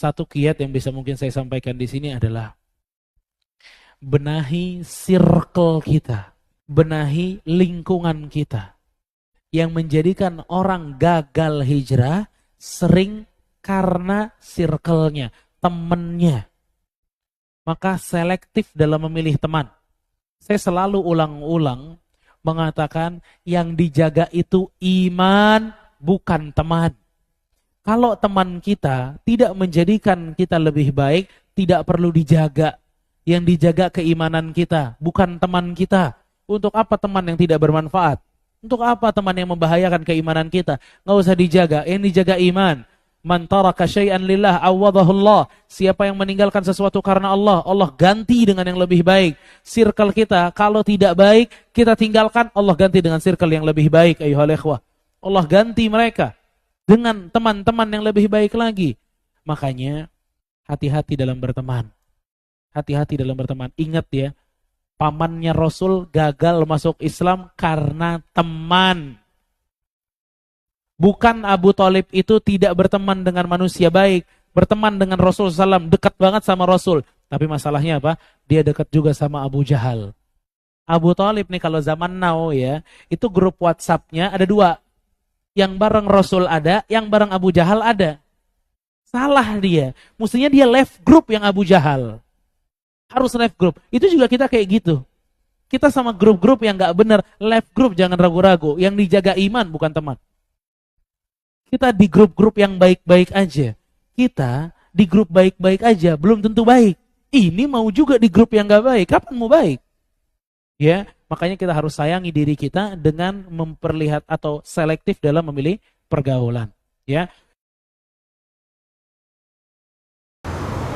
Satu kiat yang bisa mungkin saya sampaikan di sini adalah benahi circle kita, benahi lingkungan kita. Yang menjadikan orang gagal hijrah sering karena circle-nya, temennya. Maka selektif dalam memilih teman. Saya selalu ulang-ulang mengatakan yang dijaga itu iman, bukan teman. Kalau teman kita tidak menjadikan kita lebih baik, tidak perlu dijaga. Yang dijaga keimanan kita, bukan teman kita. Untuk apa teman yang tidak bermanfaat? Untuk apa teman yang membahayakan keimanan kita? Nggak usah dijaga, yang dijaga iman. Man taraka syai'an lillah awadahullah. Siapa yang meninggalkan sesuatu karena Allah, Allah ganti dengan yang lebih baik. Circle kita kalau tidak baik, kita tinggalkan, Allah ganti dengan circle yang lebih baik. Ayyuhal ikhwah, Allah ganti mereka dengan teman-teman yang lebih baik lagi. Makanya hati-hati dalam berteman. Hati-hati dalam berteman. Ingat ya, pamannya Rasul gagal masuk Islam karena teman. Bukan Abu Thalib itu tidak berteman dengan manusia baik. Berteman dengan Rasul SAW, dekat banget sama Rasul. Tapi masalahnya apa? Dia dekat juga sama Abu Jahal. Abu Thalib nih kalau zaman now ya, itu grup WhatsApp-nya ada 2. Yang bareng Rasul ada, yang bareng Abu Jahal ada. Salah dia. Mestinya dia left group yang Abu Jahal. Harus left group. Itu juga kita kayak gitu. Kita sama grup-grup yang gak benar, left group, jangan ragu-ragu. Yang dijaga iman bukan teman. Kita di grup-grup yang baik-baik aja. Kita di grup baik-baik aja, belum tentu baik. Ini mau juga di grup yang gak baik. Kapan mau baik? Ya, makanya kita harus sayangi diri kita dengan memperlihat atau selektif dalam memilih pergaulan. Ya.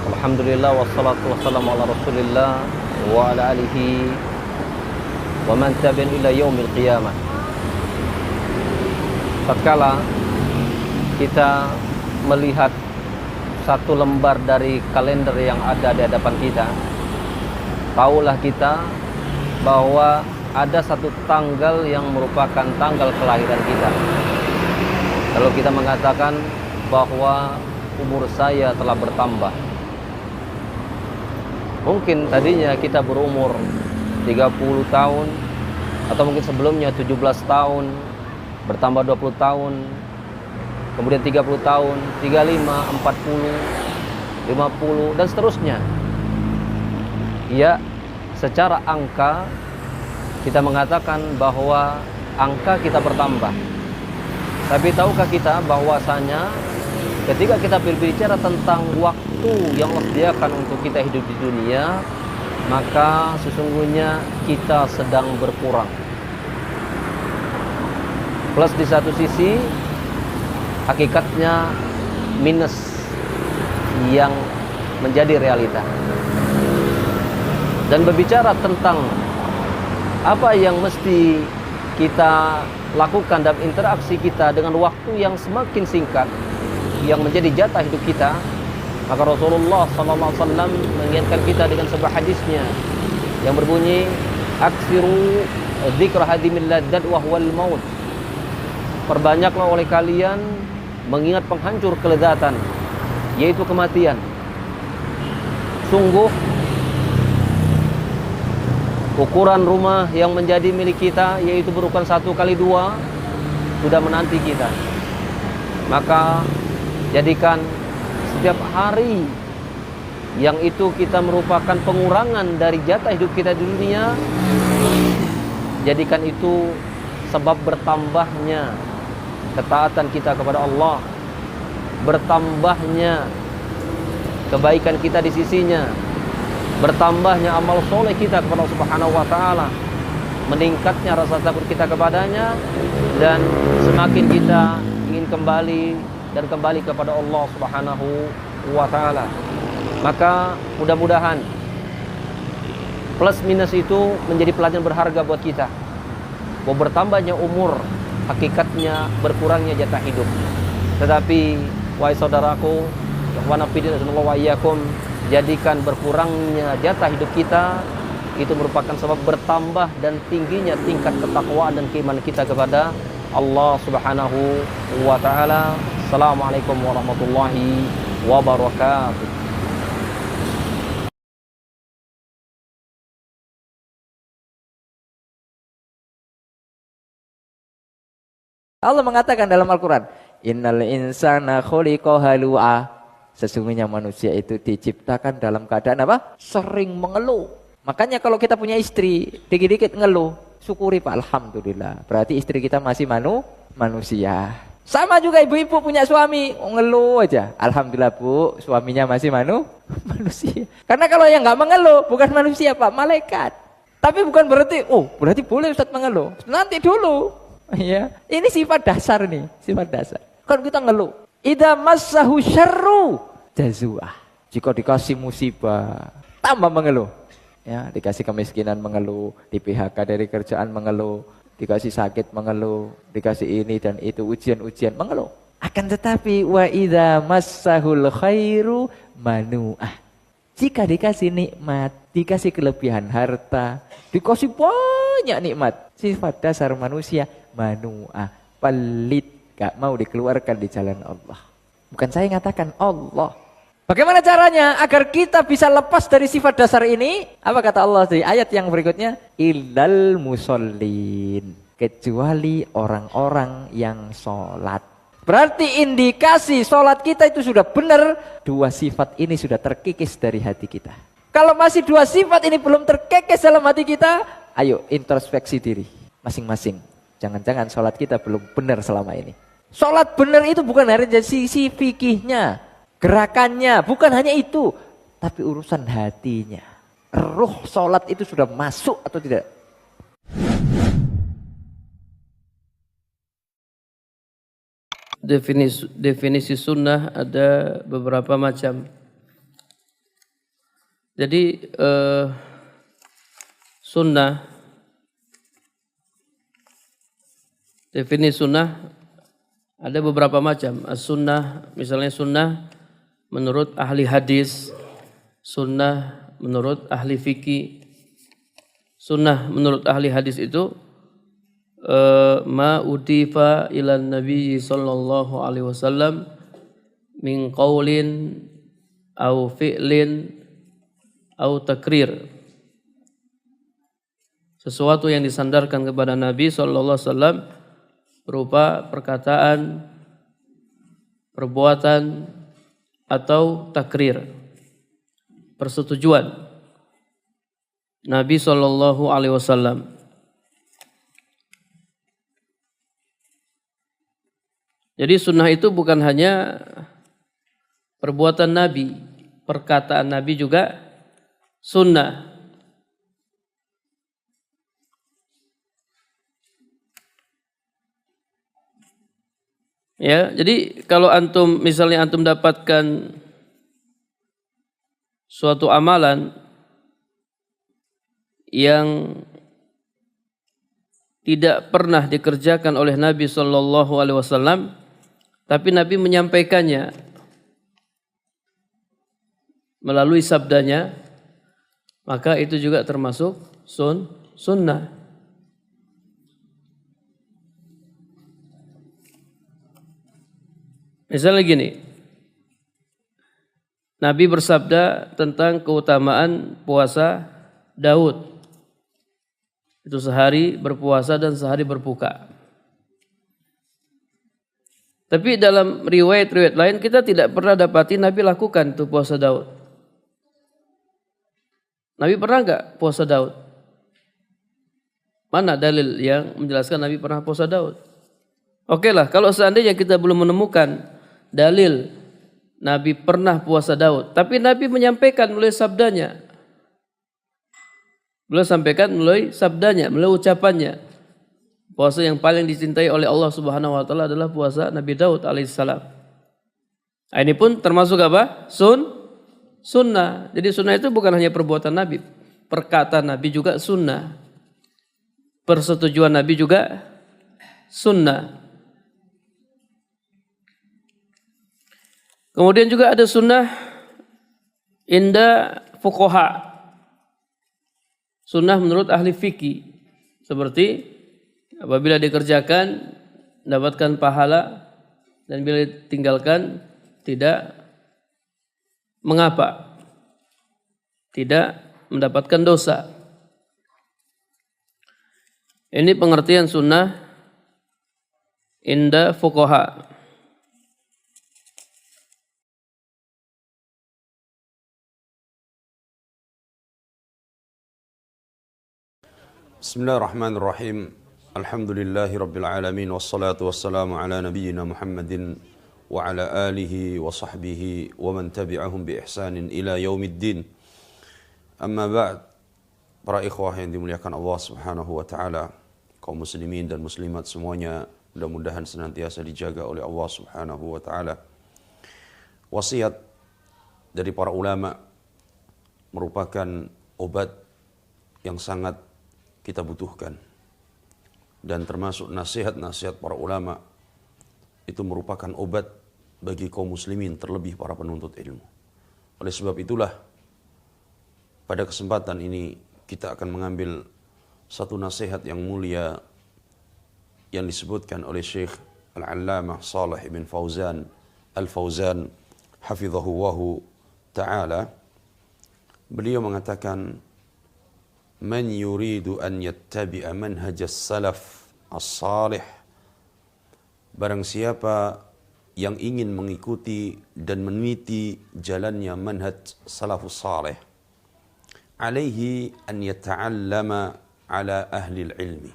Alhamdulillah wassalatu wassalamu ala Rasulillah wa ala alihi wa man tabi'in ila yaumil qiyamah. Tatkala kita melihat satu lembar dari kalender yang ada di hadapan kita, tahulah kita bahwa ada satu tanggal yang merupakan tanggal kelahiran kita. Kalau kita mengatakan bahwa umur saya telah bertambah, mungkin tadinya kita berumur 30 tahun, atau mungkin sebelumnya 17 tahun, bertambah 20 tahun, kemudian 30 tahun, 35, 40, 50, dan seterusnya. Ya, secara angka kita mengatakan bahwa angka kita bertambah. Tapi tahukah kita bahwasanya ketika kita berbicara tentang waktu yang Allah sediakan untuk kita hidup di dunia, maka sesungguhnya kita sedang berkurang. Plus di satu sisi, hakikatnya minus yang menjadi realita. Dan berbicara tentang apa yang mesti kita lakukan dalam interaksi kita dengan waktu yang semakin singkat, yang menjadi jatah hidup kita, maka Rasulullah SAW mengingatkan kita dengan sebuah hadisnya yang berbunyi, aksiru dzikra hadimil ladzat wa huwal maut. Perbanyaklah oleh kalian mengingat penghancur kelezatan, yaitu kematian. Sungguh ukuran rumah yang menjadi milik kita, yaitu berukuran 1x2, sudah menanti kita. Maka jadikan setiap hari yang itu kita merupakan pengurangan dari jatah hidup kita di dunia, jadikan itu sebab bertambahnya ketaatan kita kepada Allah, bertambahnya kebaikan kita di sisinya, bertambahnya amal soleh kita kepada Allah Subhanahu wa taala, meningkatnya rasa takut kita kepadanya, dan semakin kita ingin kembali dan kembali kepada Allah Subhanahu wa taala. Maka mudah-mudahan plus minus itu menjadi pelajaran berharga buat kita. Bahwa bertambahnya umur hakikatnya berkurangnya jatah hidup. Tetapi wahai saudaraku, ikhwana fillah wa iyyakum, jadikan berkurangnya jatah hidup kita itu merupakan sebab bertambah dan tingginya tingkat ketakwaan dan keimanan kita kepada Allah Subhanahu wa taala. Assalamualaikum warahmatullahi wabarakatuh. Allah mengatakan dalam Al-Quran, innal insana khuliqa halu'a. Sesungguhnya manusia itu diciptakan dalam keadaan apa? Sering mengeluh. Makanya kalau kita punya istri, dikit-dikit ngeluh, syukuri Pak, alhamdulillah. Berarti istri kita masih manusia. Sama juga ibu-ibu punya suami, ngeluh aja. Alhamdulillah Bu, suaminya masih manusia. Karena kalau yang nggak mengeluh, bukan manusia Pak, malaikat. Tapi bukan berarti, berarti boleh Ustaz mengeluh. Nanti dulu. Ya, ini sifat dasar nih, sifat dasar. Kan kita ngeluh. Idza massahu syarru jazua. Jika dikasih musibah, tambah mengeluh. Ya, dikasih kemiskinan mengeluh, di PHK dari kerjaan mengeluh, dikasih sakit mengeluh, dikasih ini dan itu ujian-ujian mengeluh. Akan tetapi wa idza massahul khairu manu'ah. Jika dikasih nikmat, dikasih kelebihan harta, dikasih banyak nikmat, sifat dasar manusia manu'ah, pelit, gak mau dikeluarkan di jalan Allah. Bukan saya ngatakan, Allah. Bagaimana caranya agar kita bisa lepas dari sifat dasar ini? Apa kata Allah di ayat yang berikutnya? Illal musallin, kecuali orang-orang yang sholat. Berarti indikasi sholat kita itu sudah benar, dua sifat ini sudah terkikis dari hati kita. Kalau masih dua sifat ini belum terkikis dalam hati kita, ayo introspeksi diri masing-masing. Jangan-jangan sholat kita belum benar selama ini. Sholat benar itu bukan dari sisi fikihnya, gerakannya, bukan hanya itu, tapi urusan hatinya. Ruh sholat itu sudah masuk atau tidak? Definisi sunnah ada beberapa macam. Jadi sunnah, definisi sunnah ada beberapa macam. As-sunnah, misalnya sunnah menurut ahli hadis, sunnah menurut ahli fikih. Sunnah menurut ahli hadis itu ma udifa ilan nabi sallallahu alaihi wasallam min qaulin au fi'lin au takrir. Sesuatu yang disandarkan kepada Nabi sallallahu alaihi wasallam berupa perkataan, perbuatan atau takrir, persetujuan Nabi sallallahu alaihi wasallam. Jadi sunnah itu bukan hanya perbuatan Nabi, perkataan Nabi juga sunnah. Ya, jadi kalau misalnya antum dapatkan suatu amalan yang tidak pernah dikerjakan oleh Nabi sallallahu alaihi wasallam, tapi Nabi menyampaikannya melalui sabdanya, maka itu juga termasuk sunnah. Misalnya gini, Nabi bersabda tentang keutamaan puasa Daud. Itu sehari berpuasa dan sehari berbuka. Tapi dalam riwayat-riwayat lain kita tidak pernah dapati Nabi lakukan itu puasa Daud. Nabi pernah enggak puasa Daud? Mana dalil yang menjelaskan Nabi pernah puasa Daud? Oke lah, kalau seandainya kita belum menemukan dalil Nabi pernah puasa Daud, tapi Nabi menyampaikan melalui sabdanya. Beliau sampaikan melalui sabdanya, melalui ucapannya. Puasa yang paling dicintai oleh Allah Subhanahu wa taala adalah puasa Nabi Daud alaihissalam. Ini pun termasuk apa? Sunnah. Jadi sunnah itu bukan hanya perbuatan Nabi, perkataan Nabi juga sunnah. Persetujuan Nabi juga sunnah. Kemudian juga ada sunnah inda fuqaha. Sunnah menurut ahli fikih, seperti apabila dikerjakan mendapatkan pahala dan bila ditinggalkan tidak Mengapa? Tidak mendapatkan dosa. Ini pengertian sunnah inda fuqaha. Bismillahirrahmanirrahim. Alhamdulillahi rabbil alamin wassalatu wassalamu ala nabiyyina Muhammadin wa ala alihi wa sahbihi wa man tabi'ahum bi ihsanin ila yaumiddin. Amma ba'd. Para ikhwah yang dimuliakan Allah Subhanahu wa taala, kaum muslimin dan muslimat semuanya, mudah-mudahan senantiasa dijaga oleh Allah Subhanahu wa taala. Wasiat dari para ulama merupakan obat yang sangat kita butuhkan, dan termasuk nasihat-nasihat para ulama itu merupakan obat bagi kaum muslimin, terlebih para penuntut ilmu. Oleh sebab itulah pada kesempatan ini kita akan mengambil satu nasihat yang mulia yang disebutkan oleh Syekh Al-Allamah Shalih bin Fauzan Al-Fauzan hafizahullahu ta'ala. Beliau mengatakan, man yuridu an yattabi'a manhajas salaf as-salih, barang siapa yang ingin mengikuti dan meniti jalannya manhaj salafus salih, alaihi an yata'allama ala ahli ilmi,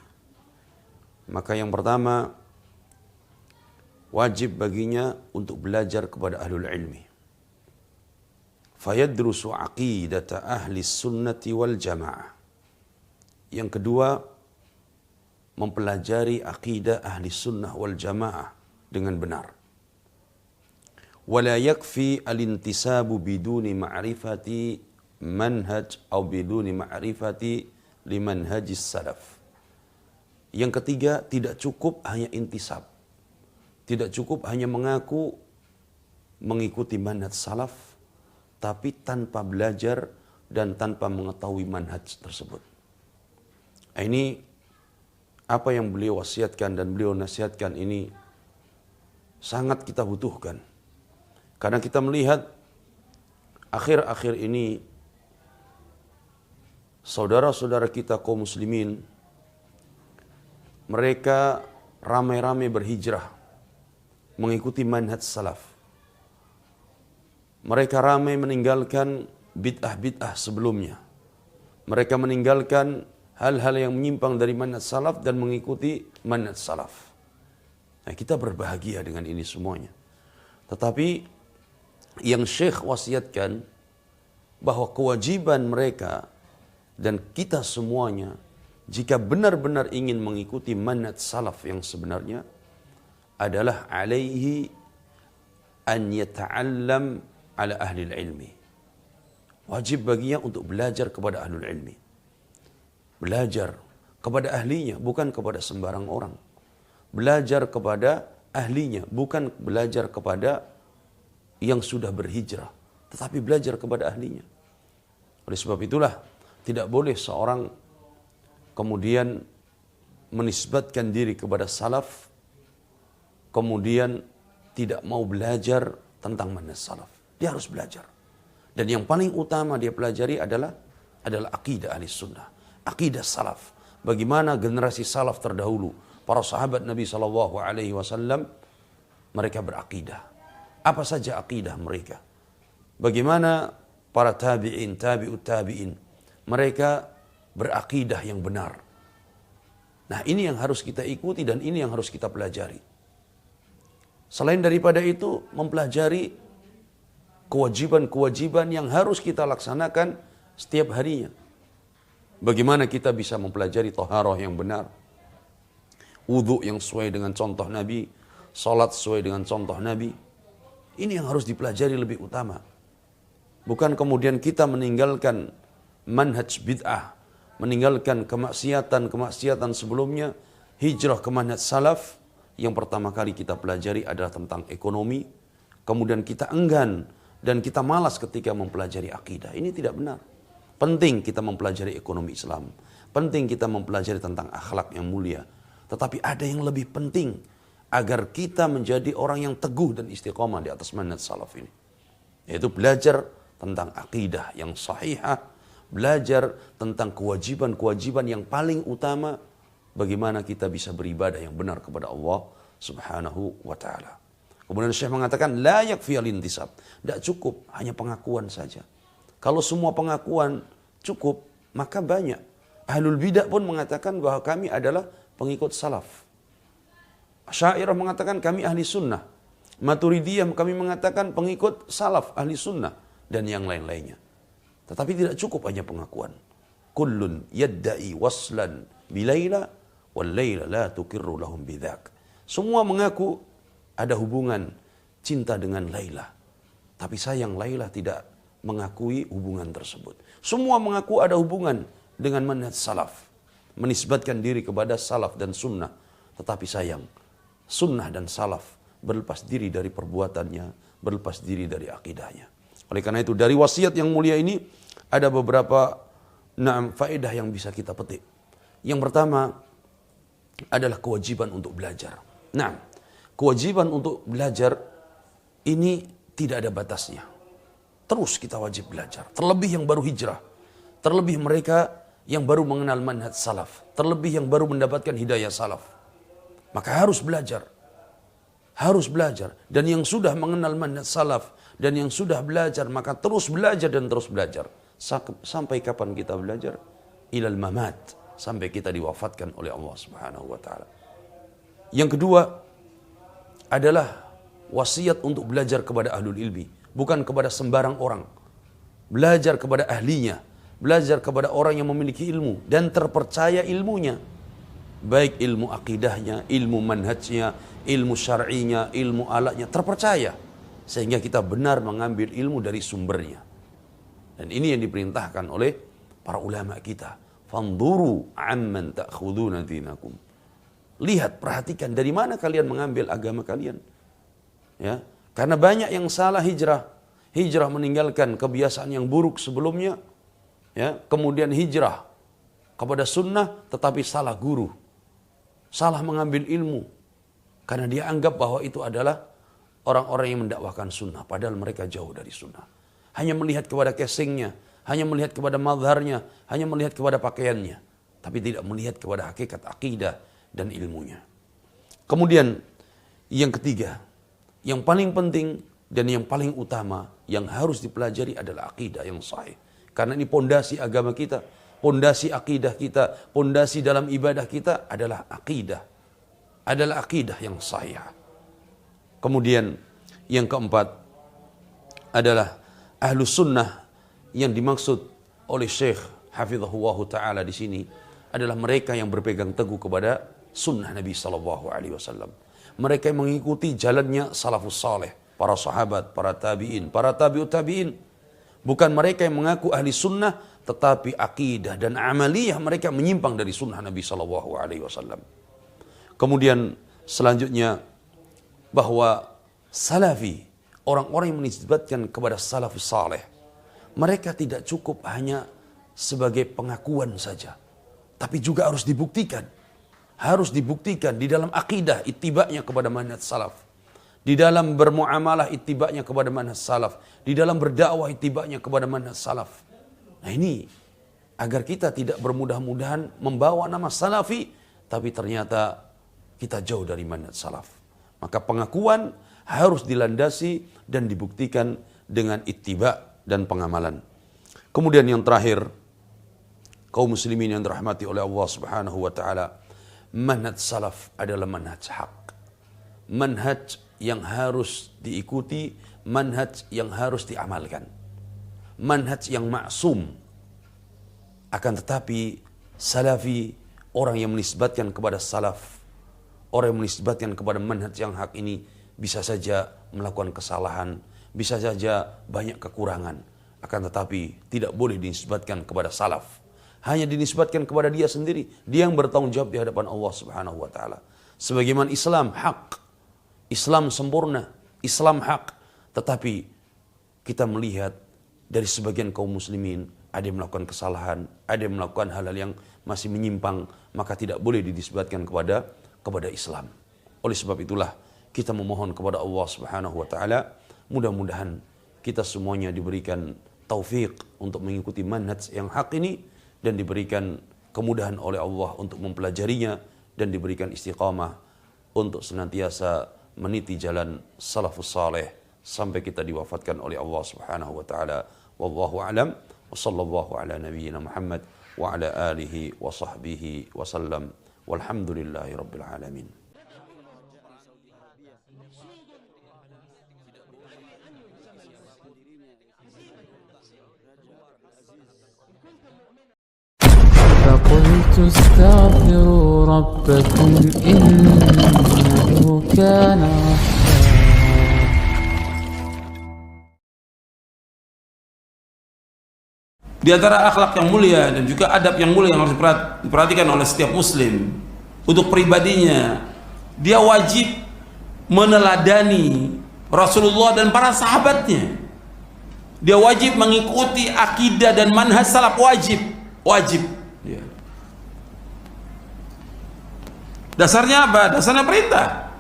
maka yang pertama wajib baginya untuk belajar kepada ahlul ilmi. Fayadrusu aqidata ahli sunnati wal jamaah. Yang kedua, mempelajari akidah ahli sunnah wal jamaah dengan benar. Wala yakfi al-intisabu biduni ma'rifati manhaj atau biduni ma'rifati limanhajis salaf. Yang ketiga, tidak cukup hanya intisab. Tidak cukup hanya mengaku mengikuti manhaj salaf, tapi tanpa belajar dan tanpa mengetahui manhaj tersebut. Ini apa yang beliau wasiatkan dan beliau nasihatkan ini sangat kita butuhkan. Karena kita melihat akhir-akhir ini saudara-saudara kita kaum muslimin, mereka ramai-ramai berhijrah mengikuti manhaj salaf. Mereka ramai meninggalkan bid'ah-bid'ah sebelumnya. Mereka meninggalkan hal-hal yang menyimpang dari manhaj salaf dan mengikuti manhaj salaf. Nah, kita berbahagia dengan ini semuanya. Tetapi yang Syekh wasiatkan bahwa kewajiban mereka dan kita semuanya, jika benar-benar ingin mengikuti manhaj salaf yang sebenarnya, adalah alaihi an yata'allam ala ahli ilmi. Wajib baginya untuk belajar kepada ahlul ilmi. Belajar kepada ahlinya, bukan kepada sembarang orang. Belajar kepada ahlinya, bukan belajar kepada yang sudah berhijrah, tetapi belajar kepada ahlinya. Oleh sebab itulah, tidak boleh seorang kemudian menisbatkan diri kepada salaf, kemudian tidak mau belajar tentang manhaj salaf. Dia harus belajar. Dan yang paling utama dia pelajari adalah akidah ahli sunnah. Akidah salaf. Bagaimana generasi salaf terdahulu, para sahabat Nabi SAW, mereka berakidah. Apa saja akidah mereka? Bagaimana para tabi'in, tabi'ut tabi'in, mereka berakidah yang benar. Nah, ini yang harus kita ikuti dan ini yang harus kita pelajari. Selain daripada itu, mempelajari kewajiban-kewajiban yang harus kita laksanakan setiap harinya. Bagaimana kita bisa mempelajari taharah yang benar, wudu yang sesuai dengan contoh Nabi, salat sesuai dengan contoh Nabi. Ini yang harus dipelajari lebih utama. Bukan kemudian kita meninggalkan manhaj bid'ah, meninggalkan kemaksiatan sebelumnya, hijrah ke manhaj salaf. Yang pertama kali kita pelajari adalah tentang ekonomi, kemudian kita enggan dan kita malas ketika mempelajari akidah. Ini tidak benar. Penting kita mempelajari ekonomi Islam, penting kita mempelajari tentang akhlak yang mulia. Tetapi ada yang lebih penting agar kita menjadi orang yang teguh dan istiqomah di atas manhaj salaf ini, yaitu belajar tentang akidah yang sahihah, belajar tentang kewajiban-kewajiban yang paling utama bagaimana kita bisa beribadah yang benar kepada Allah Subhanahu wa taala. Kemudian Syekh mengatakan la yakfi al-intisab, tidak cukup hanya pengakuan saja. Kalau semua pengakuan cukup, maka banyak. Ahlul bidah pun mengatakan bahwa kami adalah pengikut salaf. Asy'ariyah mengatakan kami ahli sunnah. Maturidiyah kami mengatakan pengikut salaf, ahli sunnah, dan yang lain-lainnya. Tetapi tidak cukup hanya pengakuan. Kullun yadda'i waslan bilaila wal laila la tuqirru lahum bidzak. Semua mengaku ada hubungan cinta dengan Laila. Tapi sayang Laila tidak mengakui hubungan tersebut. Semua mengaku ada hubungan dengan manhaj salaf. Menisbatkan diri kepada salaf dan sunnah. Tetapi sayang, sunnah dan salaf berlepas diri dari perbuatannya, berlepas diri dari akidahnya. Oleh karena itu dari wasiat yang mulia ini ada beberapa faedah yang bisa kita petik. Yang pertama adalah kewajiban untuk belajar. Nah, kewajiban untuk belajar ini tidak ada batasnya. Terus kita wajib belajar. Terlebih yang baru hijrah. Terlebih mereka yang baru mengenal manhaj salaf. Terlebih yang baru mendapatkan hidayah salaf. Maka harus belajar. Harus belajar. Dan yang sudah mengenal manhaj salaf dan yang sudah belajar, maka terus belajar dan terus belajar. Sampai kapan kita belajar? Ilal mamat. Sampai kita diwafatkan oleh Allah Subhanahu wa taala. Yang kedua adalah wasiat untuk belajar kepada ahlul ilmi. Bukan kepada sembarang orang. Belajar kepada ahlinya. Belajar kepada orang yang memiliki ilmu. Dan terpercaya ilmunya. Baik ilmu akidahnya, ilmu manhajnya, ilmu syar'inya, ilmu alatnya. Terpercaya. Sehingga kita benar mengambil ilmu dari sumbernya. Dan ini yang diperintahkan oleh para ulama kita. Fanduru amman ta'khuduna dinakum. Lihat, perhatikan dari mana kalian mengambil agama kalian. Ya. Karena banyak yang salah hijrah. Hijrah meninggalkan kebiasaan yang buruk sebelumnya. Ya. Kemudian hijrah kepada sunnah tetapi salah guru. Salah mengambil ilmu. Karena dia anggap bahwa itu adalah orang-orang yang mendakwahkan sunnah. Padahal mereka jauh dari sunnah. Hanya melihat kepada casingnya. Hanya melihat kepada mazharnya. Hanya melihat kepada pakaiannya. Tapi tidak melihat kepada hakikat akidah dan ilmunya. Kemudian yang ketiga. Yang paling penting dan yang paling utama yang harus dipelajari adalah akidah yang sahih. Karena ini pondasi agama kita, pondasi akidah kita, pondasi dalam ibadah kita adalah akidah. Adalah akidah yang sahih. Kemudian yang keempat adalah ahlus sunnah yang dimaksud oleh Syekh Hafizahullah Ta'ala di sini adalah mereka yang berpegang teguh kepada sunnah Nabi SAW. Mereka yang mengikuti jalannya salafus saleh, para sahabat, para tabi'in, para tabi'ut tabi'in. Bukan mereka yang mengaku ahli sunnah, tetapi akidah dan amaliyah mereka menyimpang dari sunnah Nabi SAW. Kemudian selanjutnya bahwa salafi, orang-orang yang menisbatkan kepada salafus saleh, mereka tidak cukup hanya sebagai pengakuan saja, tapi juga harus dibuktikan. Harus dibuktikan di dalam akidah ittiba'nya kepada manhaj salaf. Di dalam bermuamalah ittiba'nya kepada manhaj salaf. Di dalam berdakwah ittiba'nya kepada manhaj salaf. Nah ini agar kita tidak bermudah-mudahan membawa nama salafi tapi ternyata kita jauh dari manhaj salaf. Maka pengakuan harus dilandasi dan dibuktikan dengan ittiba' dan pengamalan. Kemudian yang terakhir, kaum muslimin yang dirahmati oleh Allah Subhanahu wa taala, manhaj salaf adalah manhaj hak. Manhaj yang harus diikuti, manhaj yang harus diamalkan. Manhaj yang maksum. Akan tetapi salafi, orang yang menisbatkan kepada salaf, orang yang menisbatkan kepada manhaj yang hak ini bisa saja melakukan kesalahan, bisa saja banyak kekurangan. Akan tetapi tidak boleh dinisbatkan kepada salaf. Hanya dinisbatkan kepada dia sendiri. Dia yang bertanggung jawab di hadapan Allah Subhanahu wa taala. Sebagaimana Islam hak, Islam sempurna, Islam hak, tetapi kita melihat dari sebagian kaum muslimin ada yang melakukan kesalahan, ada yang melakukan hal-hal yang masih menyimpang, maka tidak boleh dinisbatkan kepada Islam. Oleh sebab itulah kita memohon kepada Allah Subhanahu wa taala, mudah-mudahan kita semuanya diberikan taufik untuk mengikuti manhaj yang hak ini, dan diberikan kemudahan oleh Allah untuk mempelajarinya, dan diberikan istiqamah untuk senantiasa meniti jalan salafus saleh sampai kita diwafatkan oleh Allah Subhanahu wa taala. Wallahu a'lam wa sallallahu ala nabiyyina Muhammad wa ala alihi wa sahbihi wa sallam. Walhamdulillahi rabbil alamin. فقلت استغفروا ربكم إنه كان Di antara akhlak yang mulia dan juga adab yang mulia yang harus diperhatikan oleh setiap muslim untuk pribadinya, dia wajib meneladani Rasulullah dan para sahabatnya. Dia wajib mengikuti akidah dan manhaj salaf, wajib. Ya. Dasarnya apa? Dasarnya perintah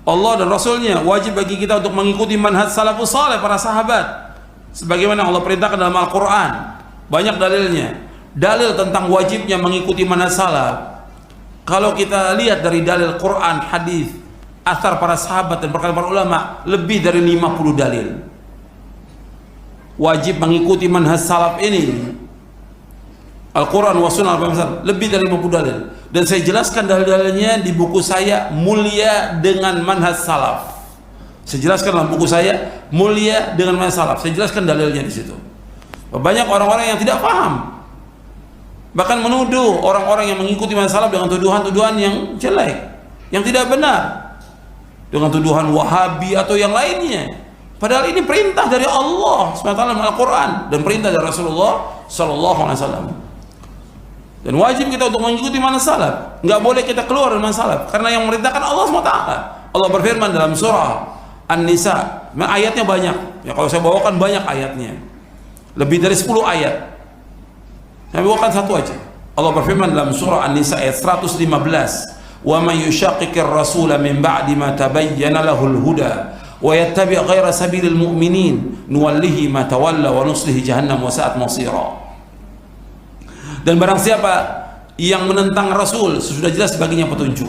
Allah dan Rasulnya. Wajib bagi kita untuk mengikuti manhaj salafus saleh, para sahabat, sebagaimana Allah perintahkan dalam Al-Quran. Banyak dalilnya, dalil tentang wajibnya mengikuti manhaj salaf. Kalau kita lihat dari dalil Quran, hadis, athar para sahabat dan perkataan para ulama, lebih dari 50 dalil wajib mengikuti manhaj salaf ini. Al-Quran wa sunnah, lebih dari 50 dalil, dan saya jelaskan dalil-dalilnya di buku saya Mulia dengan Manhaj Salaf. Saya jelaskan dalam buku saya Mulia dengan Manhaj Salaf. Saya jelaskan dalilnya di situ. Banyak orang-orang yang tidak paham, bahkan menuduh orang-orang yang mengikuti manhaj salaf dengan tuduhan-tuduhan yang jelek, yang tidak benar, dengan tuduhan Wahabi atau yang lainnya. Padahal ini perintah dari Allah SWT dalam Al-Quran dan perintah dari Rasulullah SAW. Dan wajib kita untuk mengikuti manhaj salaf. Nggak boleh kita keluar dari manhaj salaf, karena yang memerintahkan Allah SWT. Allah berfirman dalam surah An-Nisa, ayatnya banyak. Ya, kalau saya bawakan banyak ayatnya, lebih dari 10 ayat. Saya bawakan satu aja. Allah berfirman dalam surah An-Nisa ayat 115, "Wa may yushaqiqir rasula min ba'di ma tabayyana lahul huda wa yattabi' ghaira sabilil mu'minin nuwallihi ma tawalla wa nuslihi jahannam wa sa'at masira." Dan barang siapa yang menentang Rasul sesudah jelas baginya petunjuk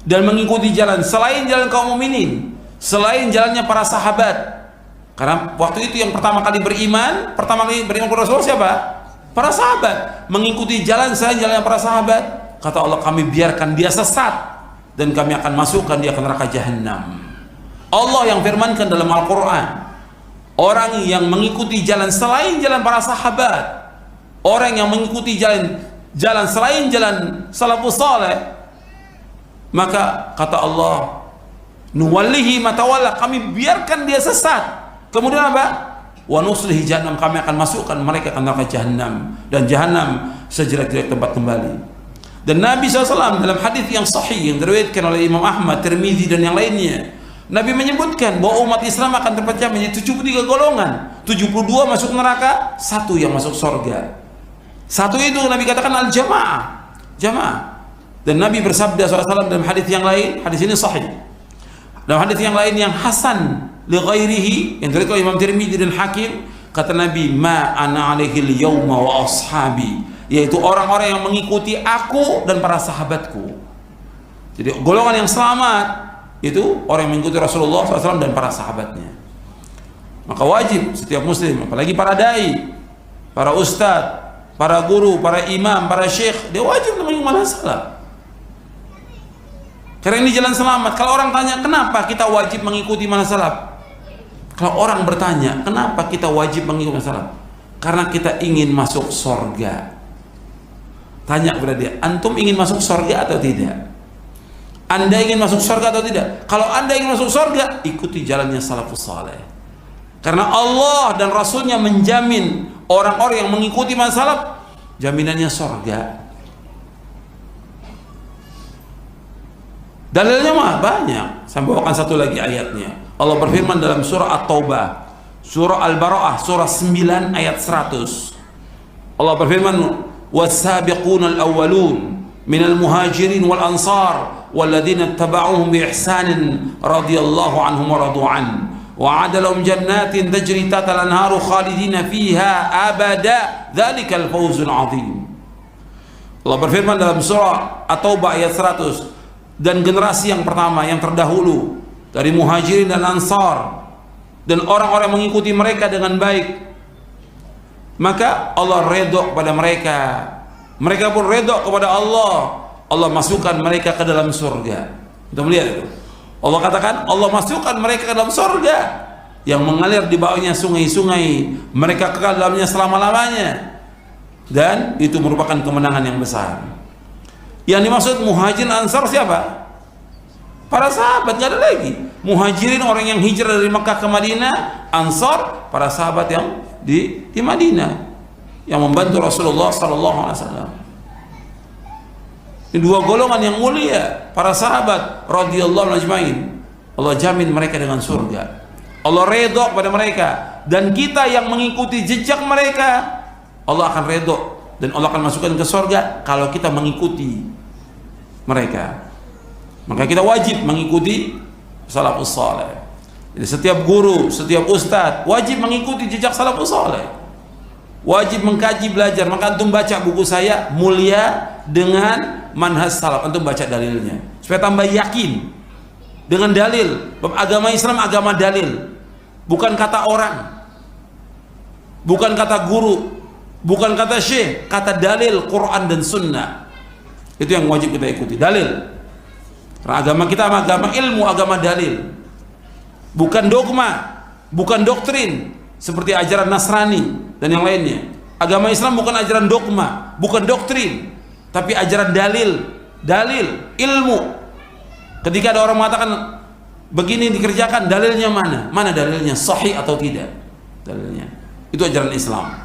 dan mengikuti jalan selain jalan kaum mukminin, selain jalannya para sahabat. Karena waktu itu yang pertama kali beriman kepada Rasul siapa? Para sahabat. Mengikuti jalan selain jalannya para sahabat, kata Allah, kami biarkan dia sesat dan kami akan masukkan dia ke neraka jahanam. Allah yang firmankan dalam Al-Quran, orang yang mengikuti jalan selain jalan para sahabat, orang yang mengikuti jalan selain jalan salafus saleh, maka kata Allah, nuwallihi matawalla, kami biarkan dia sesat. Kemudian apa? Wa nuslihi jahannam, kami akan masukkan mereka ke neraka jahanam, dan jahanam sejelek-jelek tempat kembali. Dan Nabi SAW dalam hadis yang sahih yang diriwayatkan oleh Imam Ahmad, Tirmizi dan yang lainnya, Nabi menyebutkan bahwa umat Islam akan terpecah menjadi 73 golongan. 72 masuk neraka, 1 yang masuk surga. 1 itu Nabi katakan al-jamaah, jamaah. Dan Nabi bersabda SAW dalam hadis yang lain, hadis ini sahih, dalam hadis yang lain yang hasan li ghairihi yang diriwayatkan Imam Tirmidzi dan Hakim, kata Nabi, ma ana alaihi al-yawma wa ashabi, yaitu orang-orang yang mengikuti aku dan para sahabatku. Jadi golongan yang selamat itu orang yang mengikuti Rasulullah SAW dan para sahabatnya. Maka wajib setiap muslim, apalagi para dai, para ustadz, para guru, para imam, para syekh, dia wajib mengikuti manhaj salaf. Karena ini jalan selamat. Kalau orang tanya kenapa kita wajib mengikuti manhaj salaf, kalau orang bertanya kenapa kita wajib mengikuti manhaj salaf, karena kita ingin masuk surga. Tanya kepada dia, antum ingin masuk surga atau tidak? Anda ingin masuk surga atau tidak? Kalau Anda ingin masuk surga, ikuti jalannya salafus saleh. Karena Allah dan Rasulnya menjamin orang-orang yang mengikuti manhaj salaf, jaminannya surga. Dalilnya mah banyak. Saya bawakan satu lagi ayatnya. Allah berfirman dalam surah At-Taubah, surah Al-Bara'ah, surah 9 ayat 100. Allah berfirman, "Was-sabiqunal awwalun minal muhajirin wal ansar walladzina ittaba'uhum bi ihsanin radhiyallahu anhum wa radu an wa'ada lahum jannatin tajri tahtal anharu khalidina fiha abada dzalikal fawzul 'adzim. Allah berfirman dalam surah At-Taubah ayat 100, dan generasi yang pertama yang terdahulu dari Muhajirin dan Ansar dan orang-orang mengikuti mereka dengan baik, maka Allah redha kepada mereka, mereka pun redha kepada Allah. Allah masukkan mereka ke dalam surga. Kita melihat itu. Allah katakan Allah masukkan mereka ke dalam surga yang mengalir di bawahnya sungai-sungai, mereka kekal dalamnya selama-lamanya. Dan itu merupakan kemenangan yang besar. Yang dimaksud Muhajirin Ansar siapa? Para sahabat, nggak ada lagi. Muhajirin orang yang hijrah dari Mekah ke Madinah, Ansar para sahabat yang di Madinah yang membantu Rasulullah sallallahu alaihi wasallam. Ini dua golongan yang mulia, para sahabat radhiyallahu ajmain. Allah jamin mereka dengan surga. Allah redha kepada mereka, dan kita yang mengikuti jejak mereka, Allah akan redha dan Allah akan masukkan ke surga kalau kita mengikuti mereka. Maka kita wajib mengikuti salafus saleh. Jadi setiap guru, setiap ustadz wajib mengikuti jejak salafus saleh. Wajib mengkaji, belajar. Maka antum baca buku saya Mulia dengan Manhaj Salaf, antum baca dalilnya supaya tambah yakin dengan dalil. Agama Islam agama dalil, bukan kata orang, bukan kata guru, bukan kata syekh, kata dalil Quran dan Sunnah. Itu yang wajib kita ikuti, dalil. Karena agama kita agama ilmu, agama dalil, bukan dogma, bukan doktrin seperti ajaran Nasrani dan yang lainnya. Agama Islam bukan ajaran dogma, bukan doktrin, tapi ajaran dalil, ilmu. Ketika ada orang mengatakan begini dikerjakan, dalilnya mana? Mana dalilnya? Sahih atau tidak? Dalilnya. Itu ajaran Islam.